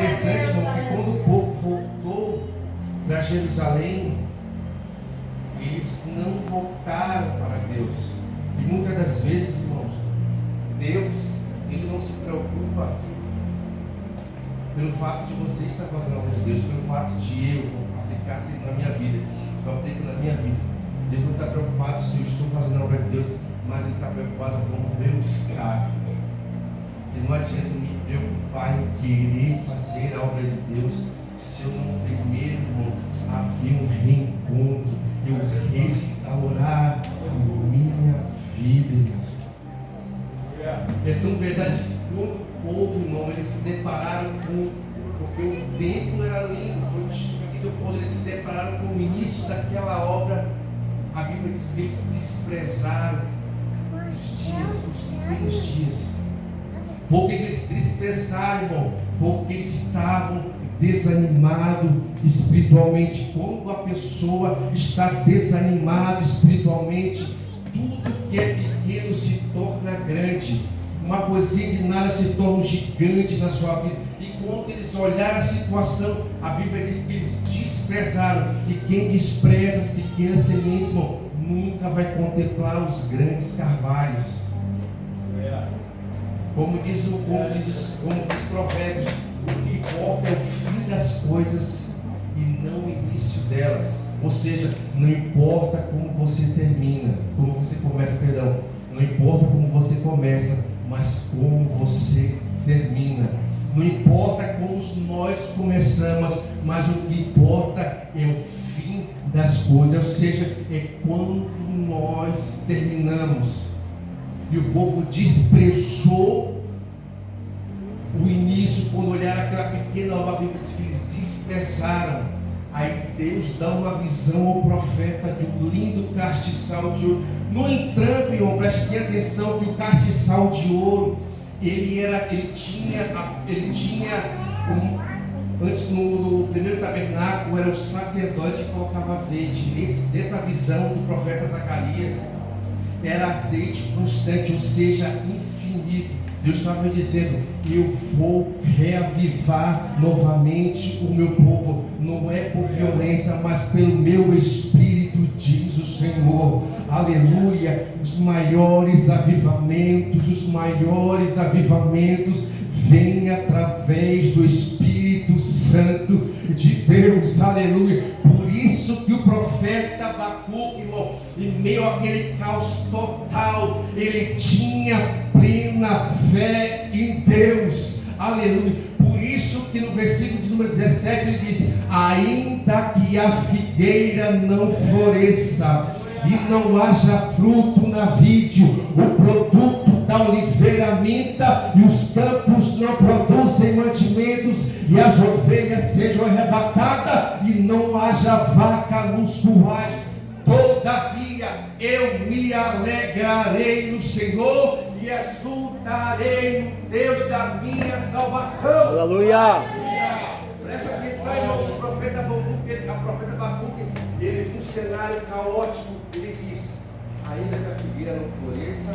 interessante, irmão, que quando o povo voltou para Jerusalém, eles não voltaram para Deus. E muitas das vezes, irmãos, Deus, Ele não se preocupa pelo fato de você estar fazendo a obra de Deus, pelo fato de eu aplicar assim na minha vida. Eu aplico na minha vida. Deus não está preocupado se eu estou fazendo a obra de Deus, mas Ele está preocupado com o meu estado. E não adianta me preocupar em querer fazer a obra de Deus se eu não primeiro, irmão, haver um reencontro, eu restaurar a minha vida, irmão. É tão verdade que quando o povo, irmão, eles se depararam com, porque o templo era lindo, foi destruído, quando eles se depararam com o início daquela obra, a Bíblia diz que eles desprezaram os dias, os primeiros dias. Porque eles desprezaram, irmão, porque estavam desanimados espiritualmente. Quando a pessoa está desanimada espiritualmente, tudo que é pequeno se torna grande. Uma coisinha de nada se torna um gigante na sua vida. E quando eles olharam a situação, a Bíblia diz que eles desprezaram. E quem despreza as pequenas sementes, irmão, nunca vai contemplar os grandes carvalhos. Como diz Provérbios, o que importa é o fim das coisas e não o início delas. Ou seja, não importa como você termina, como você começa, perdão. Não importa como você começa, mas como você termina. Não importa como nós começamos, mas o que importa é o fim das coisas. Ou seja, é quando nós terminamos. E o povo desprezou o início, quando olharam aquela pequena obra, a Bíblia diz que eles desprezaram. Aí Deus dá uma visão ao profeta de um lindo castiçal de ouro. No entanto, irmão, preste bem atenção que o castiçal de ouro, antes no primeiro tabernáculo, era o sacerdote que colocava azeite. Dessa visão do profeta Zacarias, era azeite constante, ou seja, infinito. Deus estava dizendo: eu vou reavivar novamente o meu povo. Não é por violência, mas pelo meu Espírito, diz o Senhor. Aleluia. Os maiores avivamentos vêm através do Espírito Santo de Deus. Aleluia. Por isso que o profeta Abacuque, irmão, em meio àquele caos total, ele tinha plena fé em Deus. Aleluia. Por isso que no versículo de número 17 ele diz: ainda que a figueira não floresça e não haja fruto na vide, o produto da oliveira minta, e os campos não produzem mantimentos, e as ovelhas sejam arrebatadas, e não haja vaca nos currais, todavia eu me alegrarei no Senhor e exultarei no Deus da minha salvação. Aleluia. Presta atenção, irmão, o profeta Abacuque, ele, num cenário caótico, ele diz: ainda que a figueira não floresça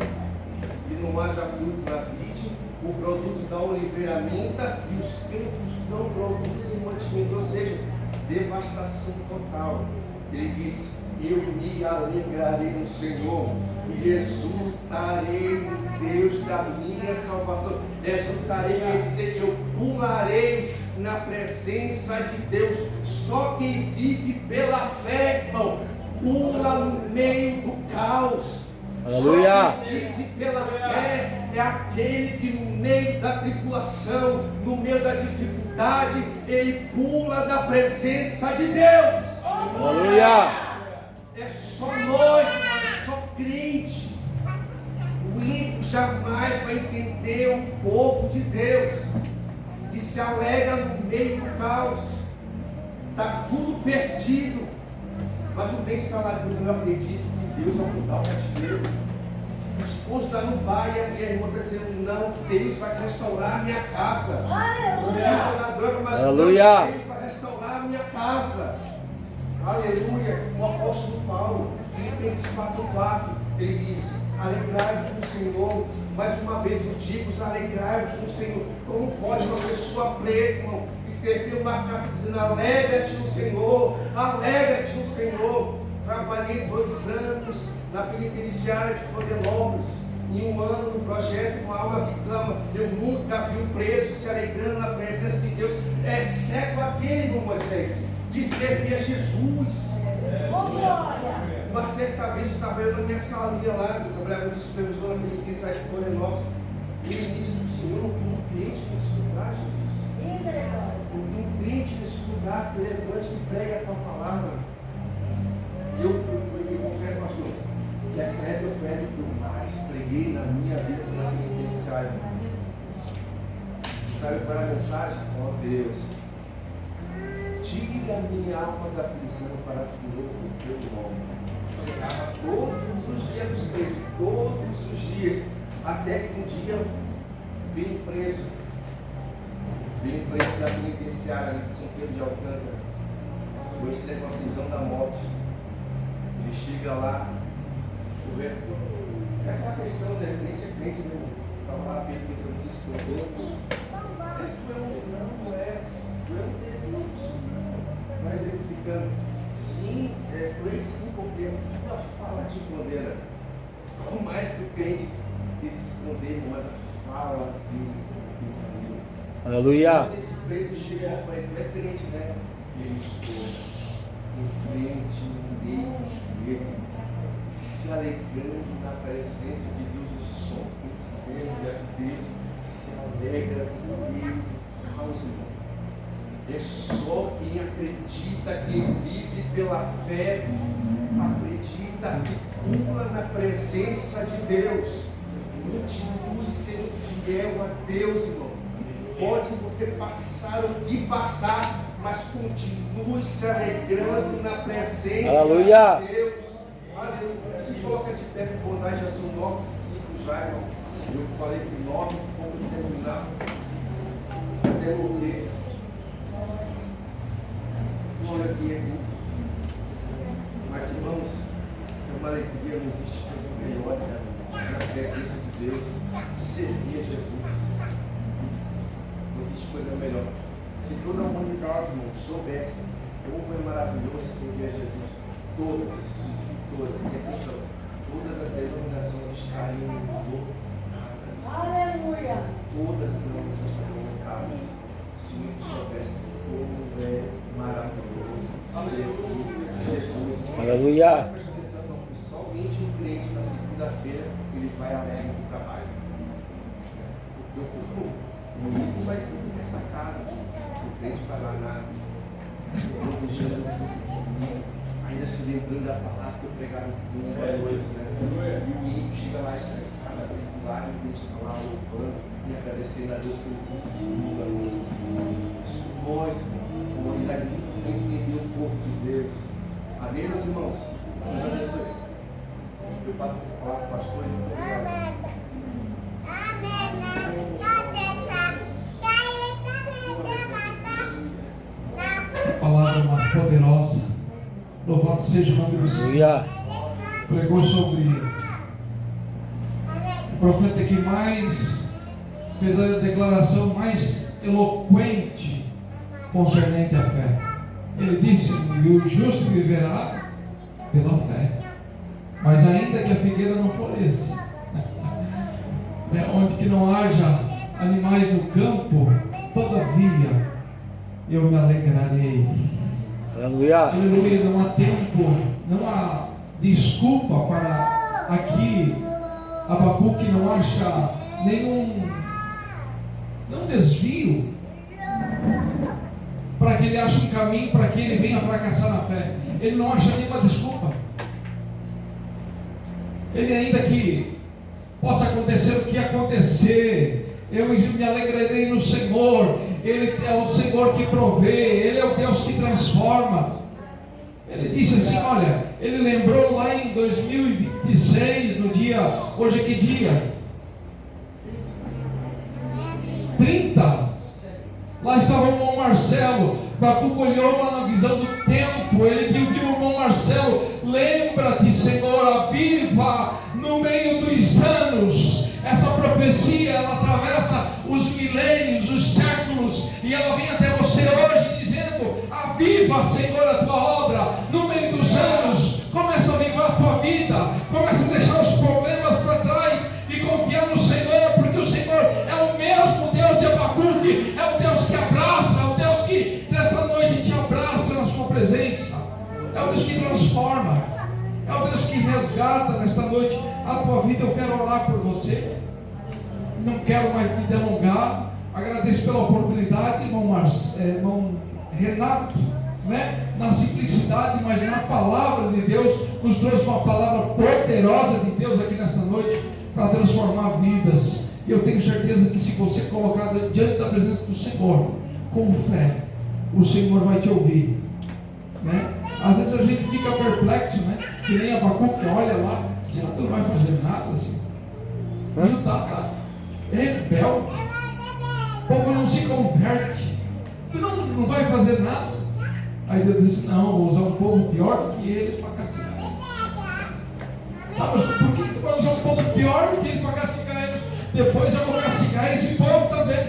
e não haja fruto na vide, o produto da oliveira minta, e os campos não produzem mantimento, ou seja, devastação total. Ele diz: eu me alegrarei no Senhor e exultarei no Deus da minha salvação. Exultarei, quer dizer, eu pularei na presença de Deus. Só quem vive pela fé, irmão, pula no meio do caos. Aleluia. Só quem vive pela fé é aquele que no meio da tribulação, no meio da dificuldade, ele pula da presença de Deus. Aleluia. É só nós, é só crente. O ímpio jamais vai entender o povo de Deus, que se alegra no meio do caos. Está tudo perdido. Mas o bem está lá, eu acredito que Deus vai mudar o cativeiro. O esposo está no bar e a minha irmã está dizendo: não, Deus vai restaurar a minha casa. Aleluia. Deus vai restaurar a minha casa. Aleluia. O apóstolo Paulo, Filipenses 4:4, ele diz: alegrai-vos no Senhor. Mais uma vez eu digo, alegrai-vos no Senhor. Como pode uma pessoa presa, irmão, escrever uma carta dizendo: alegra-te no Senhor, alegra-te no Senhor. Trabalhei 2 anos na penitenciária de Florianópolis, em 1 ano no projeto Uma Alma que Clama. Eu nunca vi um preso se alegrando na presença de Deus, exceto aquele, irmão Moisés, que servia Jesus. Uma certa vez eu estava na minha salinha lá, eu trabalhava de supervisor na penitenciária de Florianópolis. E ele disse: do Senhor, não tem um crente nesse lugar, Jesus. Não tem um crente nesse lugar que levante e pregue a tua palavra. Eu confesso, pastor, que essa época foi a época que eu mais preguei na minha vida na penitenciária. E sabe qual é a mensagem? Ó Deus, tire a minha alma da prisão para que eu louve o teu nome. Eu ficava todos os dias dos presos, todos os dias, até que um dia vim preso da penitenciária ali de São Pedro de Alcântara. Eu ensinei uma prisão da morte. Ele chega lá, é aquela questão, né? Crente é crente, né? Estava lá perguntando se escondeu. Não é Deus. Mas ele ficando, sim, por ele sim compreendo, tua fala te condena. Por mais que o crente tenha que se esconder, mas a fala dele. Aleluia. Quando esse preso chegou e falou: tu é crente, né? Ele sou um crente no meio dos presos, se alegrando na presença de Deus. O som que serve a Deus se alegra no meio do caos, irmão. É só quem acredita, quem vive pela fé, acredita e pula na presença de Deus. Continue sendo fiel a Deus, irmão. Pode você passar o que passar, mas continue se alegrando na presença Aleluia. de Deus. Aleluia. Se coloca de pé com bondade, já são 9:05 já, irmão. Eu falei que 9, vamos terminar. Até morrer. Glória a Deus. Mas, irmãos, é uma alegria, não existe coisa melhor na presença de Deus, servir a Jesus. Não existe coisa melhor. Se toda a humanidade, irmão, soubesse como é maravilhoso servir a Jesus, todas, sem exceção, todas as denominações estariam lotadas. Aleluia! Todas as denominações estariam lotadas. Se muitos soubessem como é maravilhoso servir a Jesus. Aleluia! Presta atenção, não, somente um crente na segunda-feira ele vai alegre do trabalho. O livro vai tudo que é sacado. O crente vai lá nada, ainda se lembrando da palavra que eu pregava no domingo à noite, né? E o menino chega lá estressado, lá, e o crente está lá louvando e agradecendo a Deus pelo culto de lula. Isso nós, a humanidade nunca vai entender o povo de Deus. Amém, meus irmãos? Deus abençoe. Eu passo para o pastor e obrigado. Palavra mais poderosa. Louvado seja o nome do Senhor. Aleluia. Pregou sobre o profeta que mais fez a declaração mais eloquente concernente à fé. Ele disse: e o justo viverá pela fé, mas ainda que a figueira não floresça, onde que não haja animais no campo, todavia eu me alegrarei. Aleluia. Aleluia. Não há tempo, não há desculpa para aqui Abacuque não acha nenhum desvio para que ele ache um caminho para que ele venha fracassar na fé. Ele não acha nenhuma desculpa. Ele, ainda que possa acontecer o que acontecer, eu me alegrarei no Senhor. Ele é o Senhor que provê, Ele é o Deus que transforma. Ele disse assim, olha, ele lembrou lá em 2026, no dia, hoje é que dia? 30. Lá estava o irmão Marcelo. Abacuque olhou lá na visão do tempo. Ele disse ao irmão Marcelo: lembra-te, Senhor, aviva no meio dos anos Essa profecia, ela atravessa os milênios, os séculos, e ela vem até você hoje dizendo: aviva, Senhor, a tua obra no meio dos anos. Começa a avivar a tua vida, começa a deixar os problemas para trás e confiar no Senhor, porque o Senhor é o mesmo Deus de Abacuque, é o Deus que abraça, é o Deus que nesta noite te abraça na sua presença, é o Deus que transforma, é o Deus que resgata nesta noite a tua vida. Eu quero orar por você, não quero mais me delongar. Agradeço pela oportunidade, irmão Renato, na simplicidade, mas na palavra de Deus, nos trouxe uma palavra poderosa de Deus aqui nesta noite, para transformar vidas. E eu tenho certeza que se você colocar diante da presença do Senhor, com fé, o Senhor vai te ouvir, Às vezes a gente fica perplexo, que nem Abacuque, olha lá, será que não vai fazer nada assim? Tá rebelde, o povo não se converte, não vai fazer nada. Aí Deus disse: não, vou usar um povo pior do que eles para castigar. Mas por que tu vai usar um povo pior do que eles para castigar eles? Depois eu vou castigar esse povo também,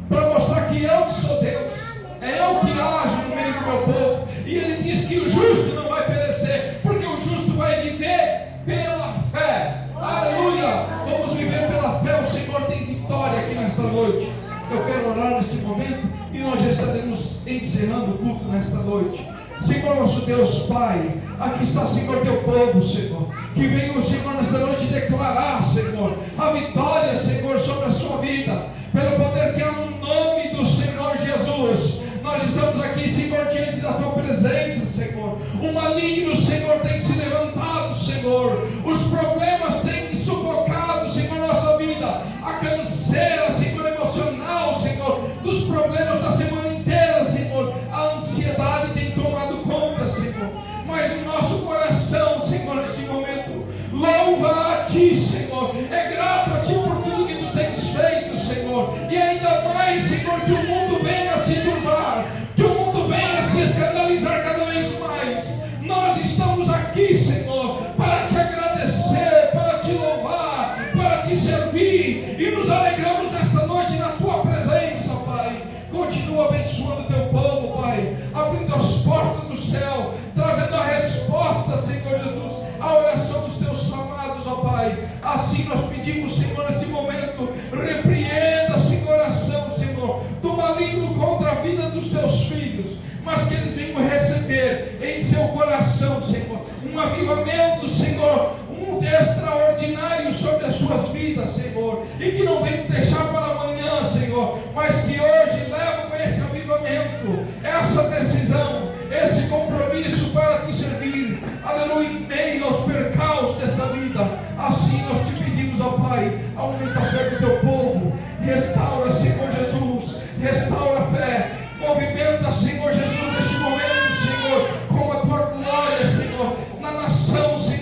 para mostrar que eu que sou Deus, é eu que ajo no meio do meu povo. E ele diz que o justo não vai perecer, porque o justo vai viver pela fé. Aleluia! Vamos viver pela fé. O Senhor tem vitória aqui nesta noite. Eu quero orar neste momento e nós já estaremos encerrando o culto nesta noite. Senhor nosso Deus, Pai, aqui está, Senhor, teu povo, Senhor, que veio, Senhor, nesta noite declarar, Senhor, a vitória, Senhor, sobre a sua vida, pelo poder que há no nome do Senhor Jesus. Nós estamos aqui, Senhor, diante da tua presença, Senhor. O maligno, Senhor, tem se levantado, Senhor. Os problemas têm sufocado, Senhor, nossa vida. A canseira, Senhor, emocional, Senhor, dos problemas da semana inteira, Senhor. A ansiedade tem tomado conta, Senhor. Mas o nosso coração, Senhor, neste momento, louva a Ti, Senhor. É grato a Ti por tudo que Tu tens feito, Senhor. E ainda mais, Senhor, que o mundo venha se turbar, que o mundo venha se escandalizar cada vez mais. Nós estamos aqui, Senhor, para Te agradecer, para Te louvar, para Te servir, e nos alegramos nesta noite na Tua presença, Pai. Continua abençoando o Teu povo, Pai, abrindo as portas do céu, trazendo a resposta, Senhor Jesus, à oração dos Teus amados, ó Pai. Assim nós pedimos, Senhor, nesse momento, repreenda, Senhor, a ação, Senhor, do maligno contra a vida dos Teus filhos, mas que eles venham receber em seu coração, Senhor, um avivamento, Senhor, extraordinário sobre as suas vidas, Senhor, e que não venham deixar para amanhã, Senhor, mas que hoje levam esse avivamento, essa decisão, esse compromisso para Te servir, aleluia, em meio aos percalços desta vida. Assim nós Te pedimos, ó Pai, aumenta a fé do Teu povo, restaura, Senhor Jesus, restaura a fé, movimenta, Senhor Jesus, neste momento, Senhor, com a Tua glória, Senhor, na nação, Senhor,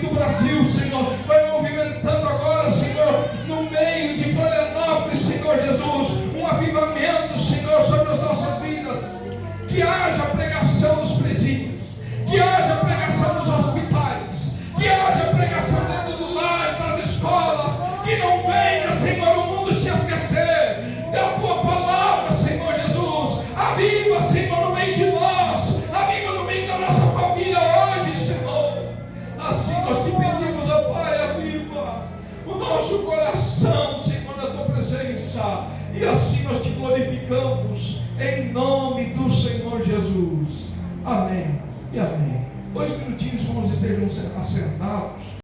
do Brasil, Senhor, vai movimentando agora, Senhor, no meio de Florianópolis, Senhor Jesus, um avivamento, Senhor, sobre as nossas vidas, que haja pregação nos presídios, que haja pregação nos hospitais, que haja pregação dentro do lar, nas escolas, que não venha, Senhor, o mundo se esquecer da Tua palavra, Senhor Jesus. Aviva, Senhor, no meio de nós, aviva no meio da nossa família hoje, Senhor. Assim nós Te pedimos, ó Pai, aviva o nosso coração, Senhor, na Tua presença, e assim nós Te glorificamos, em nome do Senhor Jesus. Amém e amém. 2 minutinhos, irmãos, estejam assentados.